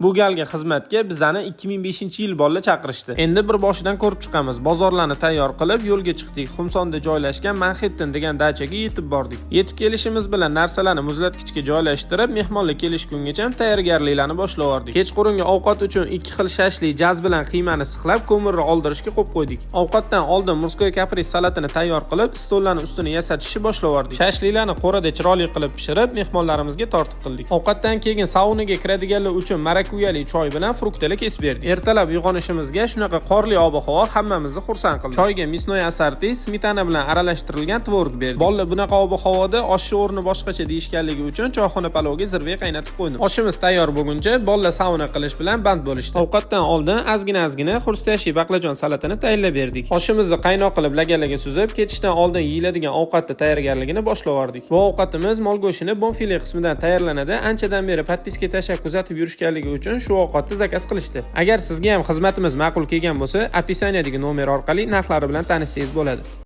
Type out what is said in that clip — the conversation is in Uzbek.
Bu galgi xizmatga bizani 2005-yil bolla chaqirishdi. Endi bir boshidan ko'rib chiqamiz. Bozorlarni tayyor qilib yo'lga chiqdik. Xumsonda joylashgan Manhattan degan dachaga yetib bordik. Yetib kelishimiz bilan narsalarni muzlatgichga joylashtirib, mehmonlar kelishgungacha tayyorgarliklarni boshladik. Kechqurungi ovqat uchun 2 xil shashli jaz bilan qiymani siqlab, ko'mirni oldirishga qo'yib qo'ydik. Ovqatdan oldin murskoy kapris salatini tayyor qilib, stollarning ustini yasatishni boshladik. Shashlilarni qo'rada chiroyli qilib pishirib, mehmonlarimizga tortiq qildik. Ovqatdan keyin saunaga kiradiganlar uchun marakuyali choy bilan fruktali kesib berdik. Ertalab uyg'onishimizga shunaqa qorli ob-havo hammamizni xursand qildi. Choyga misnoy asarti, smetana bilan aralashtirilgan tvorog berdik. Bolalar bunaqa ob-havoda oshni o'rni boshqacha deyishganligi uchun choyxona paloviga zirvay qaynatib qo'ydim. Oshimiz tayyor bo'lguncha bolalar sauna qilish bilan band bo'lishdi. Ovqatdan oldin ozgina xurstyashi baqlajon salatini tayyorlab berdik. Oshimizni qaynoq qilib lagalaga suzib, ketishdan oldin yeyiladigan ovqatni tayyorgarligini boshladik. Bu ovqatimiz mol go'shtini bonfile qismidan tayyorlanadi. Anchadan beri podpiska tashab kuzatib yurishganligi uchun shu ovqatni zakaz qilishdi. Agar sizga ham xizmatimiz ma'qul kelgan bo'lsa, описаниедagi nomer orqali narxlari bilan tanishsangiz bo'ladi.